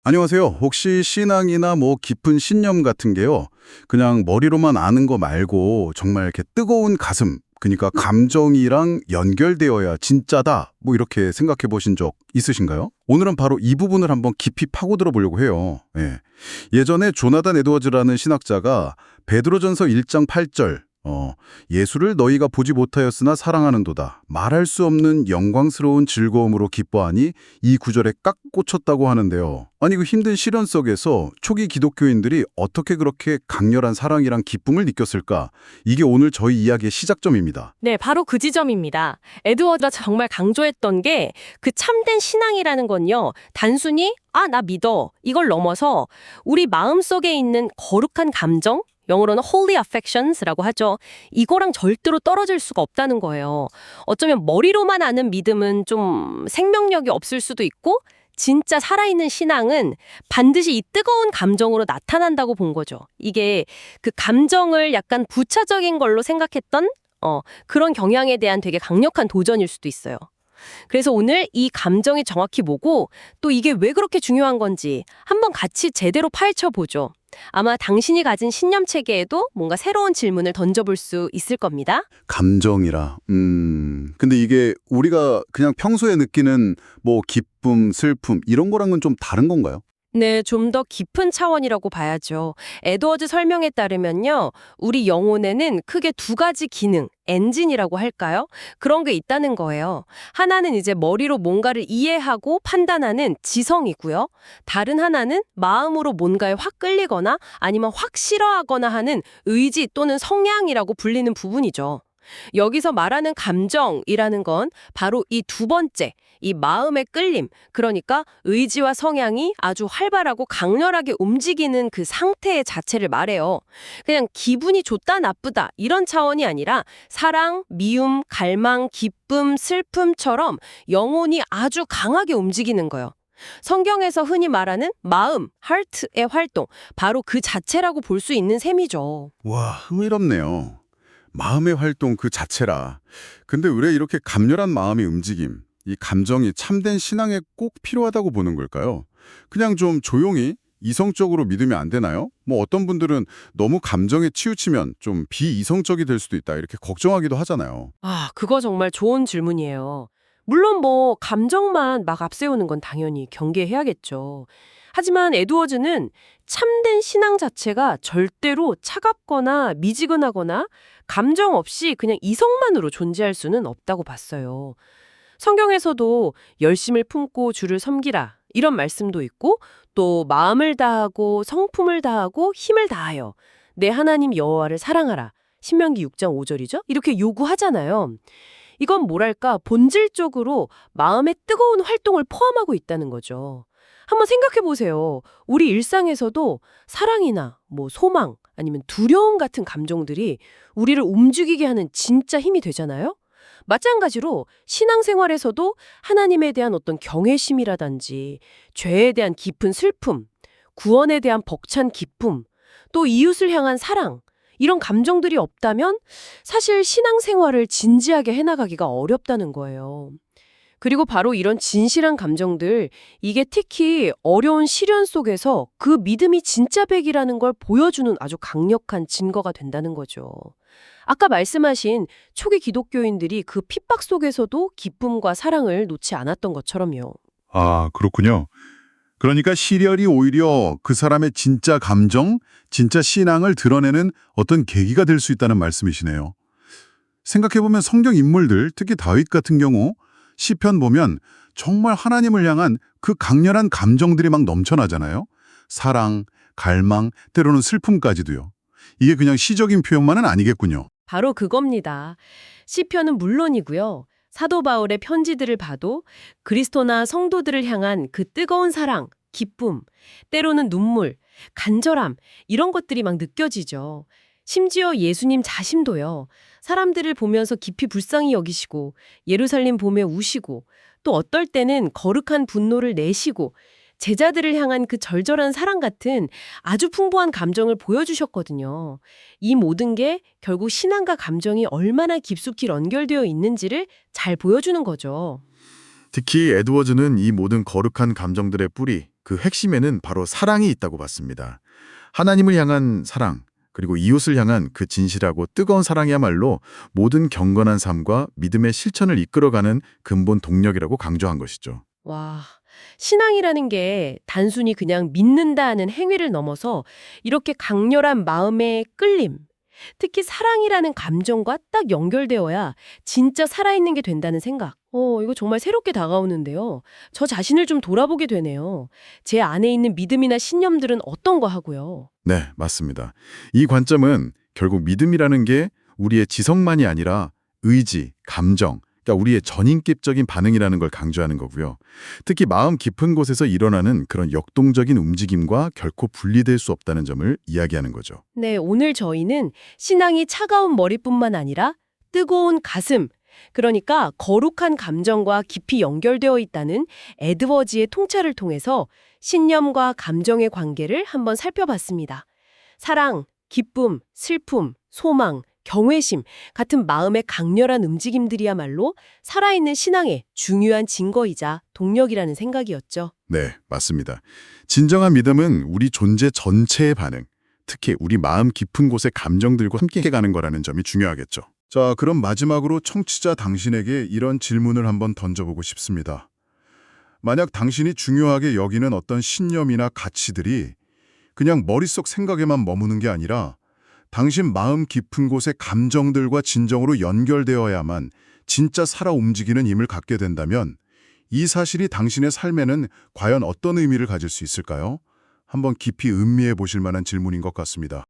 안녕하세요. 혹시 신앙이나 뭐 깊은 신념 같은 게요, 그냥 머리로만 아는 거 말고 정말 이렇게 뜨거운 가슴, 그러니까 감정이랑 연결되어야 진짜다, 뭐 이렇게 생각해 보신 적 있으신가요? 오늘은 바로 이 부분을 한번 깊이 파고들어 보려고 해요. 예. 예전에 조나단 에드워즈라는 신학자가 베드로전서 1장 8절, 예수를 너희가 보지 못하였으나 사랑하는도다. 말할 수 없는 영광스러운 즐거움으로 기뻐하니 이 구절에 깍 꽂혔다고 하는데요. 아니, 그 힘든 시련 속에서 초기 기독교인들이 어떻게 그렇게 강렬한 사랑이랑 기쁨을 느꼈을까? 이게 오늘 저희 이야기의 시작점입니다. 네, 바로 그 지점입니다. 에드워드가 정말 강조했던 게 그 참된 신앙이라는 건요, 단순히 나 믿어 이걸 넘어서 우리 마음속에 있는 거룩한 감정, 영어로는 holy affections라고 하죠. 이거랑 절대로 떨어질 수가 없다는 거예요. 어쩌면 머리로만 아는 믿음은 좀 생명력이 없을 수도 있고, 진짜 살아있는 신앙은 반드시 이 뜨거운 감정으로 나타난다고 본 거죠. 이게 그 감정을 약간 부차적인 걸로 생각했던 그런 경향에 대한 되게 강력한 도전일 수도 있어요. 그래서 오늘 이 감정이 정확히 뭐고, 또 이게 왜 그렇게 중요한 건지 한번 같이 제대로 파헤쳐 보죠. 아마 당신이 가진 신념 체계에도 뭔가 새로운 질문을 던져볼 수 있을 겁니다. 감정이라. 근데 이게 우리가 그냥 평소에 느끼는 뭐 기쁨, 슬픔 이런 거랑은 좀 다른 건가요? 네, 좀 더 깊은 차원이라고 봐야죠. 에드워즈 설명에 따르면요, 우리 영혼에는 크게 두 가지 기능, 엔진이라고 할까요? 그런 게 있다는 거예요. 하나는 이제 머리로 뭔가를 이해하고 판단하는 지성이고요. 다른 하나는 마음으로 뭔가에 확 끌리거나 아니면 확 싫어하거나 하는 의지 또는 성향이라고 불리는 부분이죠. 여기서 말하는 감정이라는 건 바로 이 두 번째, 이 마음의 끌림, 그러니까 의지와 성향이 아주 활발하고 강렬하게 움직이는 그 상태 자체를 말해요. 그냥 기분이 좋다, 나쁘다 이런 차원이 아니라 사랑, 미움, 갈망, 기쁨, 슬픔처럼 영혼이 아주 강하게 움직이는 거예요. 성경에서 흔히 말하는 마음, heart의 활동, 바로 그 자체라고 볼 수 있는 셈이죠. 와, 흥미롭네요. 마음의 활동 그 자체라. 근데 왜 이렇게 감렬한 마음의 움직임, 이 감정이 참된 신앙에 꼭 필요하다고 보는 걸까요? 그냥 좀 조용히 이성적으로 믿으면 안 되나요? 뭐 어떤 분들은 너무 감정에 치우치면 좀 비이성적이 될 수도 있다 이렇게 걱정하기도 하잖아요. 그거 정말 좋은 질문이에요. 물론 뭐 감정만 막 앞세우는 건 당연히 경계해야겠죠. 하지만 에드워즈는 참된 신앙 자체가 절대로 차갑거나 미지근하거나 감정 없이 그냥 이성만으로 존재할 수는 없다고 봤어요. 성경에서도 열심을 품고 주를 섬기라 이런 말씀도 있고, 또 마음을 다하고 성품을 다하고 힘을 다하여 내 하나님 여호와를 사랑하라 신명기 6장 5절이죠. 이렇게 요구하잖아요. 이건 뭐랄까 본질적으로 마음의 뜨거운 활동을 포함하고 있다는 거죠. 한번 생각해 보세요. 우리 일상에서도 사랑이나 뭐 소망 아니면 두려움 같은 감정들이 우리를 움직이게 하는 진짜 힘이 되잖아요. 마찬가지로 신앙생활에서도 하나님에 대한 어떤 경외심이라든지 죄에 대한 깊은 슬픔, 구원에 대한 벅찬 기쁨, 또 이웃을 향한 사랑, 이런 감정들이 없다면 사실 신앙생활을 진지하게 해나가기가 어렵다는 거예요. 그리고 바로 이런 진실한 감정들, 이게 특히 어려운 시련 속에서 그 믿음이 진짜 백이라는 걸 보여주는 아주 강력한 증거가 된다는 거죠. 아까 말씀하신 초기 기독교인들이 그 핍박 속에서도 기쁨과 사랑을 놓지 않았던 것처럼요. 아, 그렇군요. 그러니까 시련이 오히려 그 사람의 진짜 감정, 진짜 신앙을 드러내는 어떤 계기가 될 수 있다는 말씀이시네요. 생각해보면 성경 인물들, 특히 다윗 같은 경우 시편 보면 정말 하나님을 향한 그 강렬한 감정들이 막 넘쳐나잖아요. 사랑, 갈망, 때로는 슬픔까지도요. 이게 그냥 시적인 표현만은 아니겠군요. 바로 그겁니다. 시편은 물론이고요. 사도 바울의 편지들을 봐도 그리스도나 성도들을 향한 그 뜨거운 사랑, 기쁨, 때로는 눈물, 간절함 이런 것들이 막 느껴지죠. 심지어 예수님 자신도요. 사람들을 보면서 깊이 불쌍히 여기시고 예루살렘 보며 우시고 또 어떨 때는 거룩한 분노를 내시고 제자들을 향한 그 절절한 사랑 같은 아주 풍부한 감정을 보여주셨거든요. 이 모든 게 결국 신앙과 감정이 얼마나 깊숙이 연결되어 있는지를 잘 보여주는 거죠. 특히 에드워즈는 이 모든 거룩한 감정들의 뿌리, 그 핵심에는 바로 사랑이 있다고 봤습니다. 하나님을 향한 사랑, 그리고 이웃을 향한 그 진실하고 뜨거운 사랑이야말로 모든 경건한 삶과 믿음의 실천을 이끌어가는 근본 동력이라고 강조한 것이죠. 와, 신앙이라는 게 단순히 그냥 믿는다는 행위를 넘어서 이렇게 강렬한 마음의 끌림, 특히 사랑이라는 감정과 딱 연결되어야 진짜 살아있는 게 된다는 생각. 이거 정말 새롭게 다가오는데요. 저 자신을 좀 돌아보게 되네요. 제 안에 있는 믿음이나 신념들은 어떤 거 하고요. 네, 맞습니다. 이 관점은 결국 믿음이라는 게 우리의 지성만이 아니라 의지, 감정, 그러니까 우리의 전인격적인 반응이라는 걸 강조하는 거고요. 특히 마음 깊은 곳에서 일어나는 그런 역동적인 움직임과 결코 분리될 수 없다는 점을 이야기하는 거죠. 네, 오늘 저희는 신앙이 차가운 머리뿐만 아니라 뜨거운 가슴, 그러니까 거룩한 감정과 깊이 연결되어 있다는 에드워즈의 통찰을 통해서 신념과 감정의 관계를 한번 살펴봤습니다. 사랑, 기쁨, 슬픔, 소망, 경외심 같은 마음의 강렬한 움직임들이야말로 살아있는 신앙의 중요한 증거이자 동력이라는 생각이었죠. 네, 맞습니다. 진정한 믿음은 우리 존재 전체의 반응, 특히 우리 마음 깊은 곳의 감정들과 함께 가는 거라는 점이 중요하겠죠. 자, 그럼 마지막으로 청취자 당신에게 이런 질문을 한번 던져보고 싶습니다. 만약 당신이 중요하게 여기는 어떤 신념이나 가치들이 그냥 머릿속 생각에만 머무는 게 아니라 당신 마음 깊은 곳의 감정들과 진정으로 연결되어야만 진짜 살아 움직이는 힘을 갖게 된다면 이 사실이 당신의 삶에는 과연 어떤 의미를 가질 수 있을까요? 한번 깊이 음미해 보실 만한 질문인 것 같습니다.